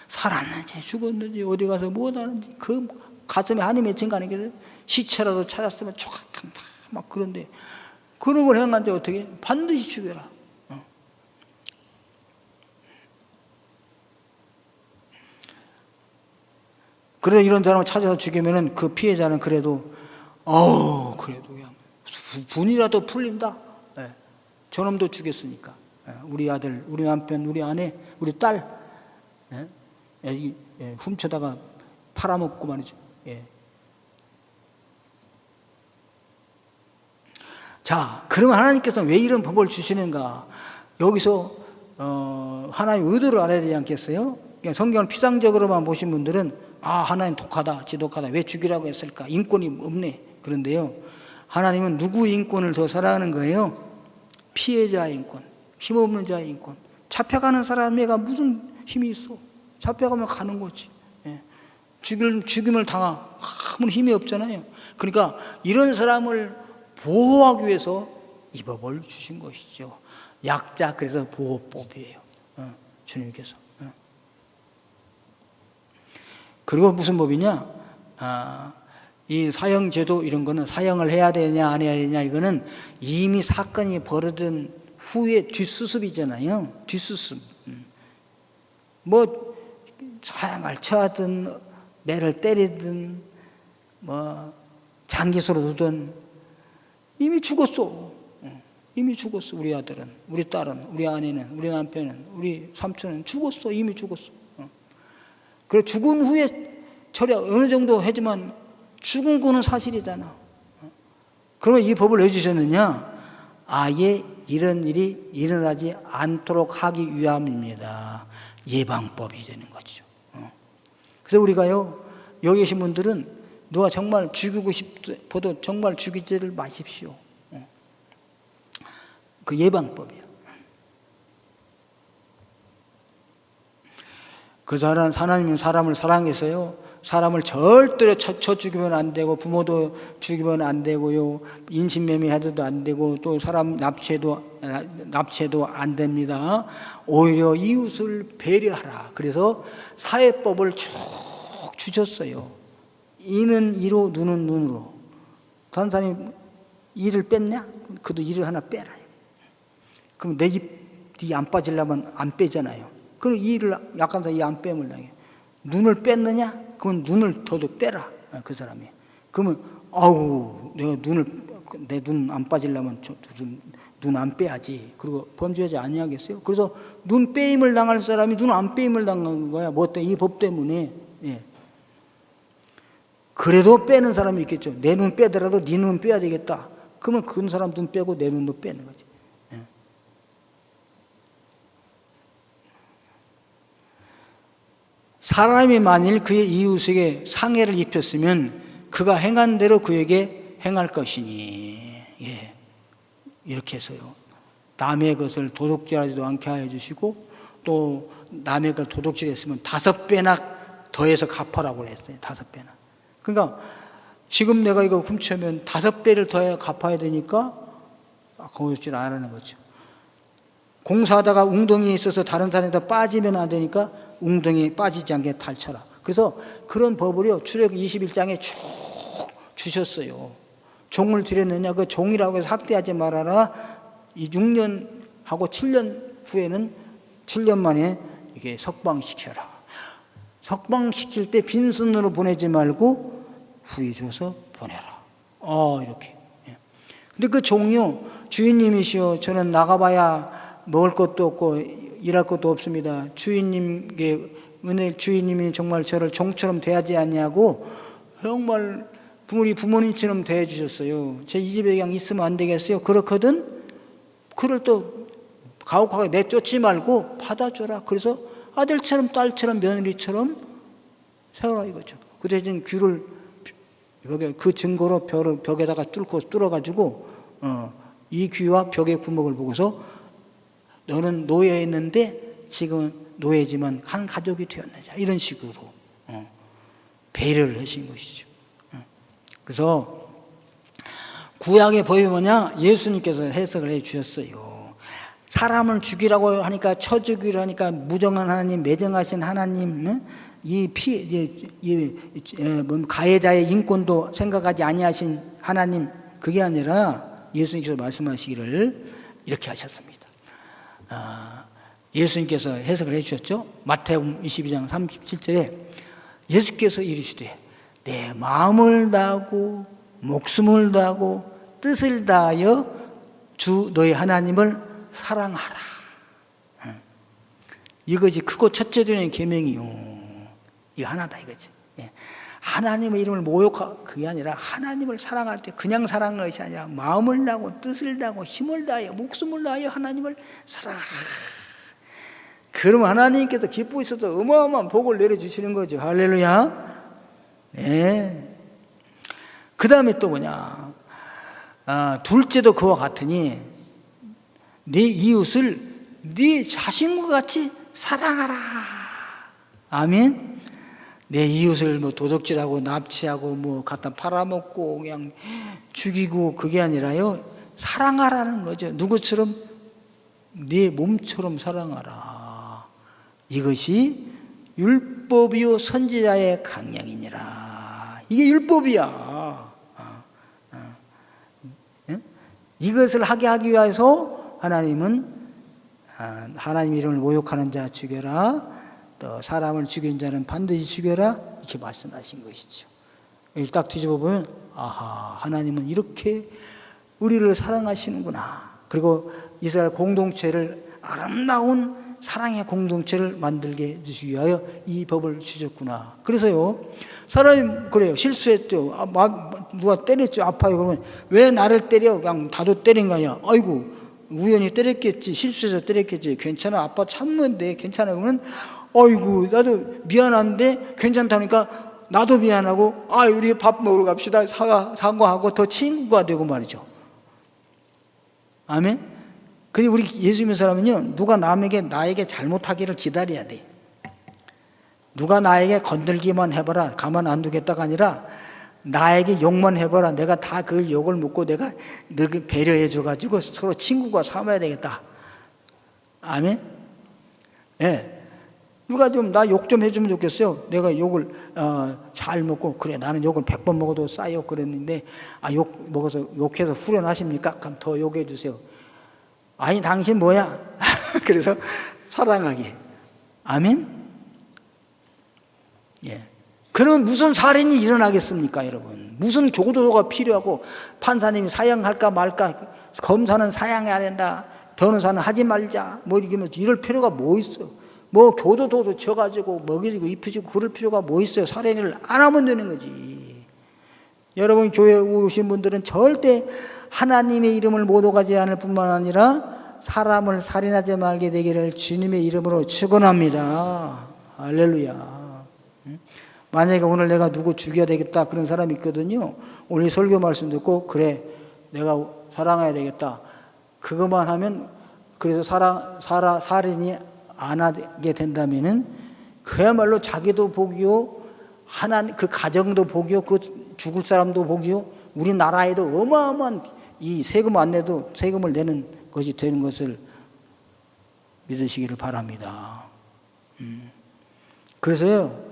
살았는지 죽었는지 어디 가서 뭐하는지 그 가슴에 한이 맺힌 거 아니겠어요? 시체라도 찾았으면 촉각한다 막 그런데 그런 걸 행한데 어떻게? 반드시 죽여라. 그래서 이런 사람을 찾아서 죽이면은 그 피해자는 그래도 그냥 분이라도 풀린다. 저놈도 죽였으니까. 우리 아들, 우리 남편, 우리 아내, 우리 딸 훔쳐다가 팔아먹고 말이죠. 자, 그러면 하나님께서는 왜 이런 법을 주시는가? 여기서 하나님의 의도를 알아야 되지 않겠어요? 그냥 성경을 피상적으로만 보신 분들은 하나님 독하다, 지독하다, 왜 죽이라고 했을까? 인권이 없네. 그런데요, 하나님은 누구의 인권을 더 사랑하는 거예요? 피해자의 인권, 힘없는 자의 인권. 잡혀가는 사람에가 무슨 힘이 있어? 잡혀가면 가는 거지. 죽임을 아무 힘이 없잖아요. 그러니까 이런 사람을 보호하기 위해서 이 법을 주신 것이죠. 약자, 그래서 보호법이에요. 주님께서. 그리고 무슨 법이냐? 이 사형제도 이런 거는 사형을 해야 되냐 안 해야 되냐 이거는 이미 사건이 벌어진 후에 뒷수습이잖아요. 뒷수습. 뭐 사형을 처하든 매를 때리든 뭐 장기소로 두든 이미 죽었어. 이미 죽었어. 우리 아들은, 우리 딸은, 우리 아내는, 우리 남편은, 우리 삼촌은 죽었어. 이미 죽었어. 그래 죽은 후에 처리 어느 정도 하지만 죽은 거는 사실이잖아. 그러면 이 법을 왜 주셨느냐? 아예 이런 일이 일어나지 않도록 하기 위함입니다. 예방법이 되는 거죠. 그래서 우리가요, 여기 계신 분들은 누가 정말 죽이고 싶어도 정말 죽이지를 마십시오. 그 예방법이야. 그 하나님은 사람을 사랑해서요, 사람을 절대로 쳐 죽이면 안 되고, 부모도 죽이면 안 되고요, 인신매매 해도 안 되고, 또 사람 납치해도 안 됩니다. 오히려 이웃을 배려하라. 그래서 사회법을 쭉 주셨어요. 이는 이로, 눈은 눈으로. 다른 사람이 이를 뺐냐? 그도 이를 하나 빼라. 그럼 내 입 안 빠지려면 안 빼잖아요. 그럼 이를 약한 사람이 안 빼면 나게. 눈을 뺐느냐? 그건 눈을 더더 빼라. 그 사람이. 그러면 아우, 내가 내 눈 안 빠지려면 눈 안 빼야지. 그리고 범죄하지 아니하겠어요? 그래서 눈 빼임을 당할 사람이 눈 안 빼임을 당한 거야. 뭐 때문에? 이 법 때문에. 예. 그래도 빼는 사람이 있겠죠. 내 눈 빼더라도 네 눈 빼야 되겠다. 그러면 그 사람 눈 빼고 내 눈도 빼는 거지. 예. 사람이 만일 그의 이웃에게 상해를 입혔으면 그가 행한 대로 그에게 행할 것이니. 예. 이렇게 해서요. 남의 것을 도둑질하지도 않게 하여 주시고, 또 남의 걸 도둑질했으면 5배나 더해서 갚아라고 했어요. 5배나. 그러니까 지금 내가 이거 훔치면 5배를 더해 갚아야 되니까 거짓질 안 하는 거죠. 공사하다가 웅덩이에 있어서 다른 사람에다 빠지면 안 되니까 웅덩이에 빠지지 않게 탈쳐라. 그래서 그런 법을요, 출애굽 21장에 쭉 주셨어요. 종을 들였느냐? 그 종이라고 해서 학대하지 말아라. 이 6년하고 7년 후에는 7년 만에 이게 석방시켜라. 석방시킬 때 빈손으로 보내지 말고 후에 줘서 보내라. 이렇게. 근데 그 종이요, 주인님이시여, 저는 나가봐야 먹을 것도 없고 일할 것도 없습니다. 주인님께 주인님이 정말 저를 종처럼 대하지 않냐고 정말 우리 부모님처럼 대해주셨어요. 제 이 집에 그냥 있으면 안 되겠어요? 그렇거든? 그를 또 가혹하게 내쫓지 말고 받아줘라. 그래서 아들처럼 딸처럼 며느리처럼 세워라 이거죠. 그 대신 귀를 그 증거로 벽에다가 뚫어가지고 이 귀와 벽의 구멍을 보고서 너는 노예였는데 지금은 노예지만 한 가족이 되었느냐, 이런 식으로 배려를 하신 것이죠. 그래서 구약의 법이 뭐냐? 예수님께서 해석을 해 주셨어요. 사람을 죽이라고 하니까, 쳐 죽이라고 하니까 무정한 하나님, 매정하신 하나님, 가해자의 인권도 생각하지 아니하신 하나님, 그게 아니라 예수님께서 말씀하시기를 이렇게 하셨습니다. 예수님께서 해석을 해 주셨죠. 마태복음 22장 37절에 예수께서 이르시되 내 마음을 다하고 목숨을 다하고 뜻을 다하여 주 너희 하나님을 사랑하라. 이것이 크고 첫째 되는 계명이요. 이거 하나다 이거지. 하나님의 이름을 그게 아니라 하나님을 사랑할 때 그냥 사랑하는 것이 아니라 마음을 다하고 뜻을 다하고 힘을 다하여 목숨을 다하여 하나님을 사랑하라. 그러면 하나님께서 기쁘셔서 어마어마한 복을 내려주시는 거죠. 할렐루야. 네. 그 다음에 또 뭐냐? 둘째도 그와 같으니 네 이웃을 네 자신과 같이 사랑하라. 아멘. 내 이웃을 뭐 도둑질하고 납치하고 뭐 갖다 팔아먹고 그냥 죽이고 그게 아니라요, 사랑하라는 거죠. 누구처럼? 네 몸처럼 사랑하라. 이것이 율법이요 선지자의 강령이니라. 이게 율법이야. 이것을 하기 위해서 하나님은 하나님 이름을 모욕하는 자 죽여라, 또 사람을 죽인 자는 반드시 죽여라, 이렇게 말씀하신 것이죠. 여기 딱 뒤집어 보면 아하, 하나님은 이렇게 우리를 사랑하시는구나. 그리고 이스라엘 공동체를 아름다운 사랑의 공동체를 만들게 해주시기 위하여 이 법을 주셨구나. 그래서요, 사람이 그래요. 실수했죠. 누가 때렸죠. 아파요. 그러면 왜 나를 때려? 그냥 다도 때린 거냐? 아이고, 우연히 때렸겠지. 실수해서 때렸겠지. 괜찮아. 아빠 참는데 괜찮아. 그러면 아이고, 나도 미안한데 괜찮다니까 나도 미안하고, 우리 밥 먹으러 갑시다. 사과하고 더 친구가 되고 말이죠. 아멘? 근데 우리 예수 믿는 사람은요, 누가 나에게 잘못하기를 기다려야 돼. 누가 나에게 건들기만 해봐라 가만 안 두겠다가 아니라 나에게 욕만 해봐라 내가 다 그 욕을 먹고 내가 너를 배려해 줘가지고 서로 친구가 삼아야 되겠다. 아멘. 예. 누가 좀 나 욕 좀 해주면 좋겠어요. 내가 욕을 잘 먹고 그래 나는 욕을 100번 먹어도 싸요 그랬는데 욕 먹어서 욕해서 후련하십니까? 그럼 더 욕해 주세요. 아니 당신 뭐야? 그래서 사랑하게. 아멘. 예. 그러면 무슨 살인이 일어나겠습니까, 여러분? 무슨 교도소가 필요하고 판사님이 사형할까 말까, 검사는 사형해야 된다, 변호사는 하지 말자, 뭐 이럴 필요가 뭐 있어? 뭐 교도소도 져가지고 먹이고 입히고 그럴 필요가 뭐 있어요? 살인을 안 하면 되는 거지. 여러분 교회에 오신 분들은 절대 하나님의 이름을 못 오가지 않을 뿐만 아니라 사람을 살인하지 말게 되기를 주님의 이름으로 축원합니다. 할렐루야. 만약에 오늘 내가 누구 죽여야 되겠다 그런 사람이 있거든요. 오늘 설교 말씀 듣고 그래 내가 사랑해야 되겠다. 그것만 하면 그래서 살인이 안 하게 된다면은 그야말로 자기도 복이요, 그 가정도 복이요, 그 죽을 사람도 복이요, 우리나라에도 어마어마한 이 세금 안 내도 세금을 내는 것이 되는 것을 믿으시기를 바랍니다. 그래서요,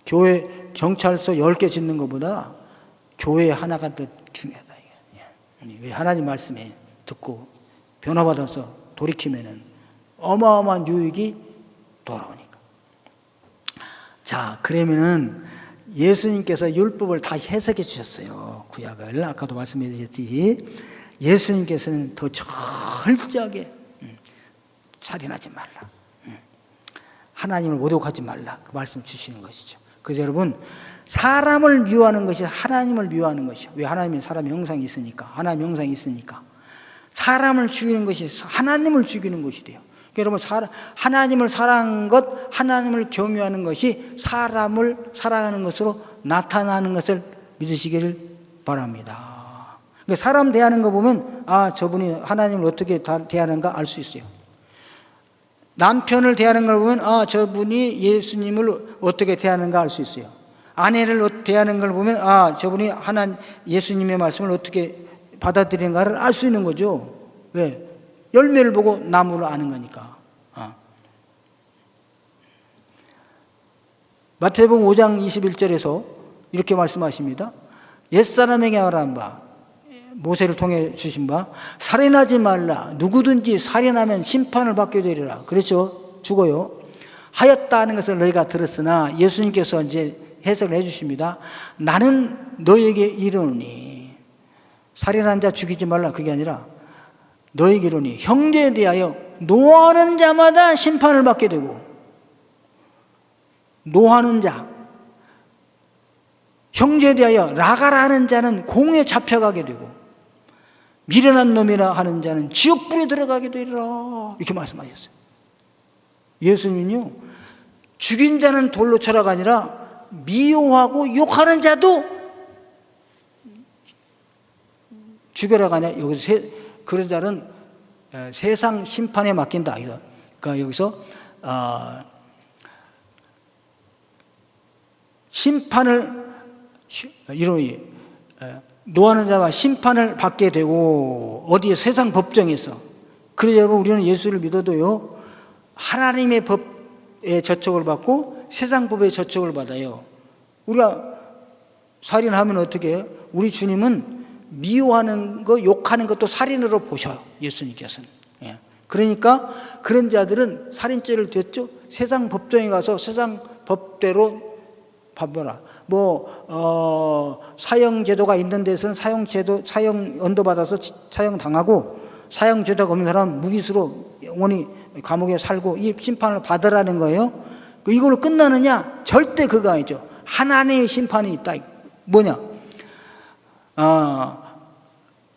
교회 경찰서 10개 짓는 것보다 교회 하나가 더 중요하다. 왜 하나님 말씀에 듣고 변화받아서 돌이키면은 어마어마한 유익이 돌아오니까. 자, 그러면은 예수님께서 율법을 다 해석해 주셨어요. 구약을 아까도 말씀해 주셨지. 예수님께서는 더 철저하게 살인하지 말라, 하나님을 모독하지 말라 그 말씀 주시는 것이죠. 그래서 여러분 사람을 미워하는 것이 하나님을 미워하는 것이요. 왜? 하나님은 사람의 형상이 있으니까. 하나님의 형상이 있으니까. 사람을 죽이는 것이 하나님을 죽이는 것이 돼요. 그러니까 여러분 하나님을 사랑하는 것, 하나님을 경외하는 것이 사람을 사랑하는 것으로 나타나는 것을 믿으시기를 바랍니다. 그러니까 사람 대하는 거 보면 저분이 하나님을 어떻게 대하는가 알 수 있어요. 남편을 대하는 걸 보면 저분이 예수님을 어떻게 대하는가 알 수 있어요. 아내를 대하는 걸 보면 저분이 예수님의 말씀을 어떻게 받아들이는가를 알 수 있는 거죠. 왜? 열매를 보고 나무를 아는 거니까. 마태복음 5장 21절에서 이렇게 말씀하십니다. 옛사람에게 말한 바, 모세를 통해 주신 바, 살인하지 말라. 누구든지 살인하면 심판을 받게 되리라. 그렇죠? 죽어요. 하였다 하는 것을 너희가 들었으나 예수님께서 이제 해석을 해 주십니다. 나는 너에게 이르노니, 살인한 자 죽이지 말라. 그게 아니라 너에게 이르노니 형제에 대하여 노하는 자마다 심판을 받게 되고, 노하는 자, 형제에 대하여 라가라 하는 자는 공에 잡혀가게 되고, 미련한 놈이라 하는 자는 지옥불에 들어가게 되리라. 이렇게 말씀하셨어요. 예수님은요, 죽인 자는 돌로 쳐라가 아니라 미워하고 욕하는 자도 죽여라가 아니라 여기서 그런 자는 세상 심판에 맡긴다. 그러니까 여기서 심판을 이러니 노하는 자와 심판을 받게 되고, 어디에? 세상 법정에서. 그래서 여러분 우리는 예수를 믿어도요, 하나님의 법에 저촉을 받고 세상 법에 저촉을 받아요. 우리가 살인하면 어떻게 해요? 우리 주님은 미워하는 거, 욕하는 것도 살인으로 보셔요, 예수님께서는. 그러니까 그런 자들은 살인죄를 됐죠. 세상 법정에 가서 세상 법대로 봐봐라. 사형제도가 있는 데서는 사형 언도받아서 사형당하고, 사형제도가 없는 사람은 무기수로 영원히 감옥에 살고 이 심판을 받으라는 거예요. 이걸로 끝나느냐? 절대 그거 아니죠. 하나님의 심판이 있다. 뭐냐?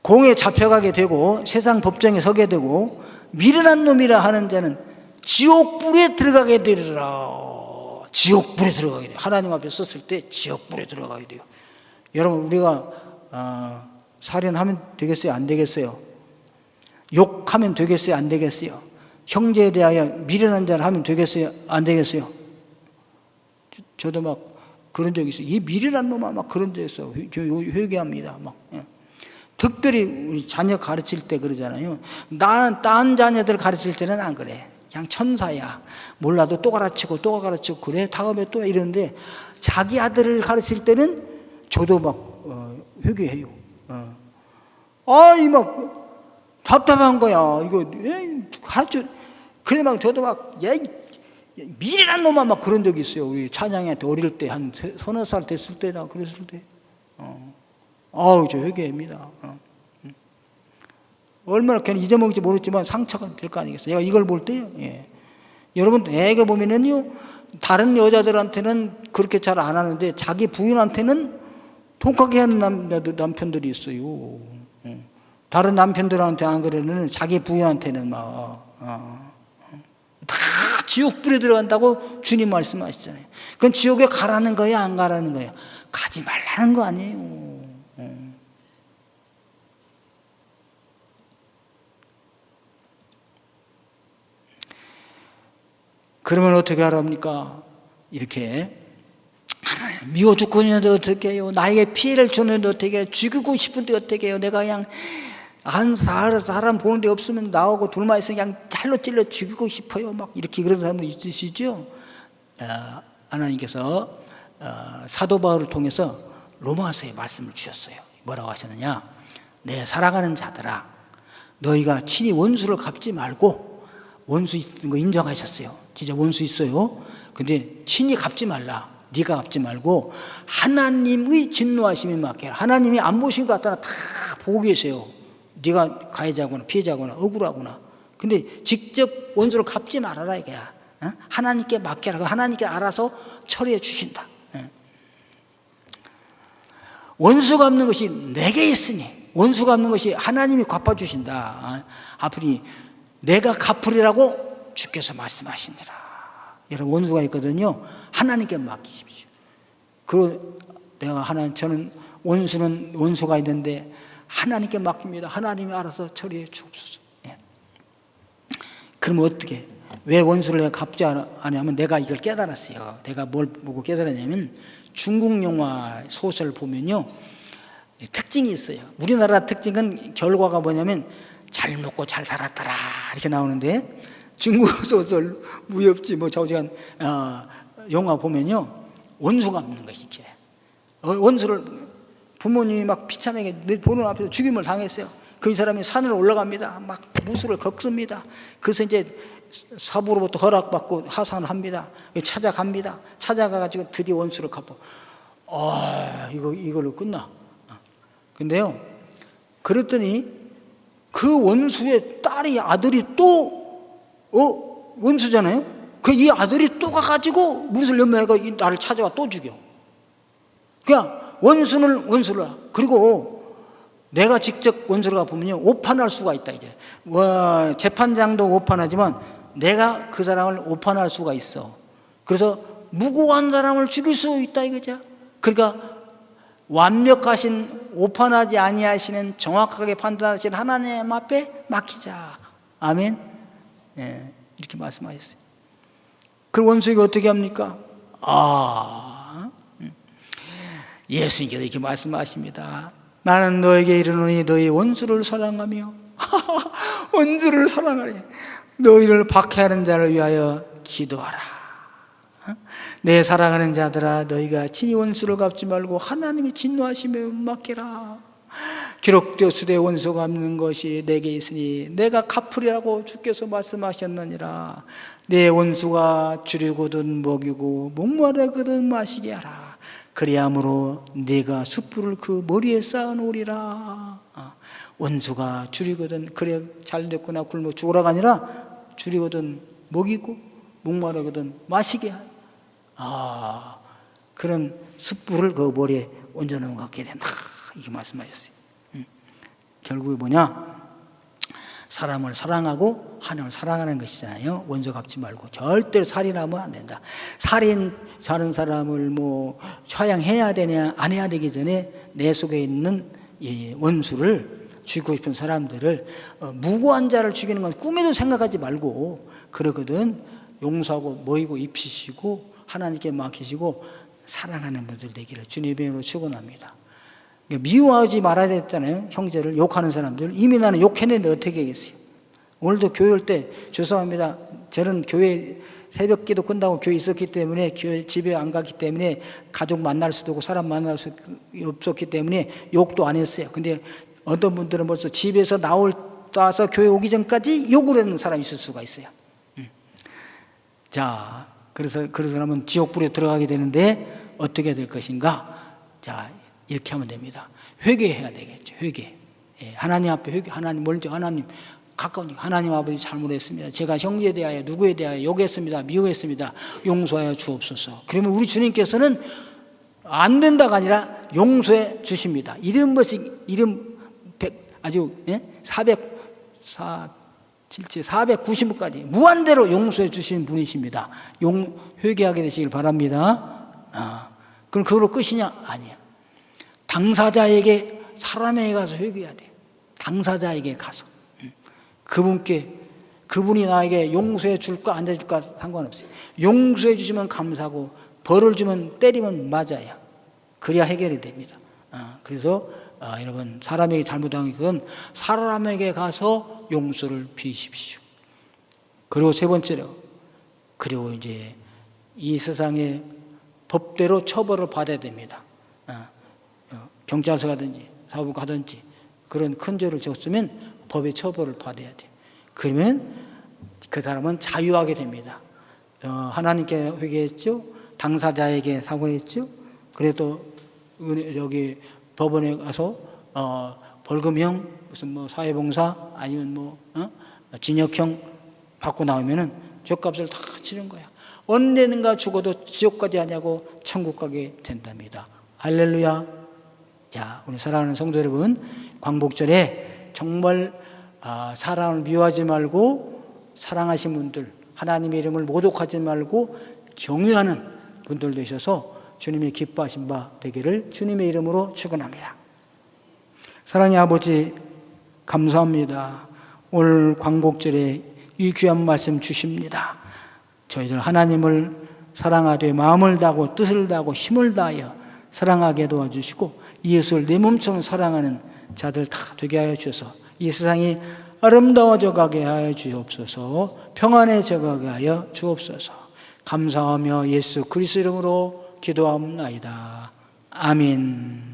공에 잡혀가게 되고 세상 법정에 서게 되고, 미련한 놈이라 하는 자는 지옥불에 들어가게 되리라. 지옥불에 들어가게 돼요. 하나님 앞에 섰을 때 지옥불에 들어가게 돼요. 여러분 우리가 살인하면 되겠어요? 안 되겠어요? 욕하면 되겠어요? 안 되겠어요? 형제에 대하여 미련한 자를 하면 되겠어요? 안 되겠어요? 저도 막 그런 적이 있어요. 이 미래란 놈아 막 그런 적 있어요. 회개합니다. 막. 예. 특별히 우리 자녀 가르칠 때 그러잖아요. 딴 자녀들 가르칠 때는 안 그래. 그냥 천사야. 몰라도 또 가르치고 또 가르치고 그래. 다음에 또 이러는데 자기 아들을 가르칠 때는 저도 막 회개해요. 막 답답한 거야. 이거 가르쳐. 그래 막 저도 막 미래란 놈아 막 그런 적이 있어요. 우리 찬양이한테 어릴 때 한 서너 살 됐을 때나 그랬을 때. 저 회개합니다. 얼마나 걔는 잊어먹을지 모르지만 상처가 될 거 아니겠어요. 내가 이걸 볼 때요. 예. 여러분 애가 보면은요, 다른 여자들한테는 그렇게 잘 안 하는데 자기 부인한테는 통하게 하는 남편들이 있어요. 다른 남편들한테 안 그러는 자기 부인한테는 다 지옥 불에 들어간다고 주님 말씀하시잖아요. 그건 지옥에 가라는 거야, 안 가라는 거야? 가지 말라는 거 아니에요. 그러면 어떻게 하랍니까? 이렇게 미워 죽고 있는데 어떻게 해요? 나에게 피해를 주는데 어떻게 해요? 죽이고 싶은데 어떻게 해요? 내가 그냥 한 사람 보는 데 없으면 나오고 둘만 있으면 그냥 잘로 찔러 죽이고 싶어요. 막 이렇게 그런 사람도 있으시죠? 하나님께서 사도 바울을 통해서 로마서에 말씀을 주셨어요. 뭐라고 하셨느냐? 내 사랑하는 자들아, 너희가 친히 원수를 갚지 말고, 원수 있는 거 인정하셨어요. 진짜 원수 있어요. 근데 친히 갚지 말라. 네가 갚지 말고 하나님의 진노하심에 맡겨라. 하나님이 안 보신 것 같다나 다 보고 계세요. 네가 가해자거나 피해자거나 억울하구나. 근데 직접 원수를 갚지 말아라 이거야. 하나님께 맡겨라. 하나님께 알아서 처리해 주신다. 원수 갚는 것이 내게 있으니, 원수 갚는 것이 하나님이 갚아주신다. 앞으로 내가 갚으리라고 주께서 말씀하시니라. 여러분, 원수가 있거든요. 하나님께 맡기십시오. 그리고 저는 원수가 있는데 하나님께 맡깁니다. 하나님이 알아서 처리해 주옵소서. 예. 그러면 어떻게? 왜 원수를 내가 갚지 않냐면 내가 이걸 깨달았어요. 내가 뭘 보고 깨달았냐면 중국 영화 소설 보면요, 특징이 있어요. 우리나라 특징은 결과가 뭐냐면 잘 먹고 잘 살았더라 이렇게 나오는데, 중국 소설 무협지 좌우지간 영화 보면요, 원수가 없는 것이지. 원수를 부모님이 막 비참하게 보는 앞에서 죽임을 당했어요. 그 사람이 산을 올라갑니다. 막 무술을 걷습니다. 그래서 이제 사부로부터 허락받고 하산을 합니다. 찾아갑니다. 찾아가가지고 드디어 원수를 갚고, 이걸로 끝나. 근데요, 그랬더니 그 원수의 아들이 또 원수잖아요. 이 아들이 또 가가지고 무술 연맹가 나를 찾아와 또 죽여. 그냥 원수를 그리고 내가 직접 원수를 갚으면요, 오판할 수가 있다. 이제 재판장도 오판하지만 내가 그 사람을 오판할 수가 있어. 그래서 무고한 사람을 죽일 수 있다 이거죠. 그러니까 완벽하신, 오판하지 아니하시는, 정확하게 판단하시는 하나님 앞에 맡기자. 아멘. 예, 이렇게 말씀하셨어요. 그 원수에게 어떻게 합니까? 예수님께서 이렇게 말씀하십니다. 나는 너에게 이르노니 너희 원수를 사랑하며 원수를 사랑하리. 너희를 박해하는 자를 위하여 기도하라. 내 사랑하는 자들아, 너희가 친히 원수를 갚지 말고 하나님이 진노하시며 맡기라. 기록되었으되 원수 갚는 것이 내게 있으니 내가 갚으리라고 주께서 말씀하셨느니라. 내 원수가 주려거든 먹이고 목마르거든 마시게 하라. 그리함으로 네가 숯불을 그 머리에 쌓아놓으리라. 원수가 주리거든 그래 잘 됐구나 굶어 죽으라가 아니라 주리거든 먹이고 목마르거든 마시게 하라. 그런 숯불을 그 머리에 얹어놓은 것 같게 된다. 이렇게 말씀하셨어요. 결국에 뭐냐? 사람을 사랑하고 하나님을 사랑하는 것이잖아요. 원수 갚지 말고 절대로 살인하면 안 된다. 살인하는 사람을 처형해야 되냐 안 해야 되기 전에 내 속에 있는 이 원수를, 죽이고 싶은 사람들을, 무고한 자를 죽이는 건 꿈에도 생각하지 말고 그러거든 용서하고 모이고 입히시고 하나님께 맡기시고 사랑하는 분들 되기를 주님의 이름으로 축원합니다. 미워하지 말아야 됐잖아요. 형제를 욕하는 사람들. 이미 나는 욕했는데 어떻게 하겠어요. 오늘도 교회 올 때 죄송합니다. 저는 교회 새벽 기도 끝나고 교회 있었기 때문에 교회 집에 안 갔기 때문에 가족 만날 수도 없고 사람 만날 수 없었기 때문에 욕도 안 했어요. 근데 어떤 분들은 벌써 집에서 나와서 교회 오기 전까지 욕을 하는 사람이 있을 수가 있어요. 자, 그래서 그런 사람은 지옥불에 들어가게 되는데 어떻게 될 것인가? 자, 이렇게 하면 됩니다. 회개해야 되겠죠. 회개. 예, 하나님 앞에 회개. 하나님 먼저 하나님 가까우니까 하나님 아버지 잘못했습니다. 제가 형제에 대하여 누구에 대하여 욕했습니다. 미워했습니다. 용서하여 주옵소서. 그러면 우리 주님께서는 안 된다가 아니라 용서해 주십니다. 이름 아주 490까지 무한대로 용서해 주신 분이십니다. 회개하게 되시길 바랍니다. 그럼 그걸로 끝이냐? 아니야. 당사자에게 사람에게 가서 회개해야 돼. 당사자에게 가서 그분이 나에게 용서해 줄까 안 해줄까 상관없어요. 용서해 주시면 감사하고 벌을 주면 때리면 맞아야 그래야 해결이 됩니다. 그래서 여러분 사람에게 잘못한 것은 사람에게 가서 용서를 비십시오. 그리고 세 번째로 그리고 이제 이 세상의 법대로 처벌을 받아야 됩니다. 경찰서 가든지 사법 가든지 그런 큰 죄를 졌으면 법의 처벌을 받아야 돼. 그러면 그 사람은 자유하게 됩니다. 하나님께 회개했죠. 당사자에게 사과했죠. 그래도 여기 법원에 가서 벌금형 무슨 뭐 사회봉사 아니면 징역형 받고 나오면은 죗값을 다 치는 거야. 언젠가 죽어도 지옥 가지 아니하고 천국 가게 된답니다. 할렐루야. 자, 우리 사랑하는 성도 여러분, 광복절에 정말 사랑을 미워하지 말고 사랑하신 분들, 하나님의 이름을 모독하지 말고 경외하는 분들 되셔서 주님이 기뻐하신 바 되기를 주님의 이름으로 축원합니다. 사랑의 아버지 감사합니다. 오늘 광복절에 이 귀한 말씀 주십니다. 저희들 하나님을 사랑하되 마음을 다하고 뜻을 다하고 힘을 다하여 사랑하게 도와주시고 예수를 내 몸처럼 사랑하는 자들 다 되게 하여 주셔서 이 세상이 아름다워져 가게 하여 주옵소서. 평안해져 가게 하여 주옵소서. 감사하며 예수 그리스도 이름으로 기도하옵나이다. 아멘.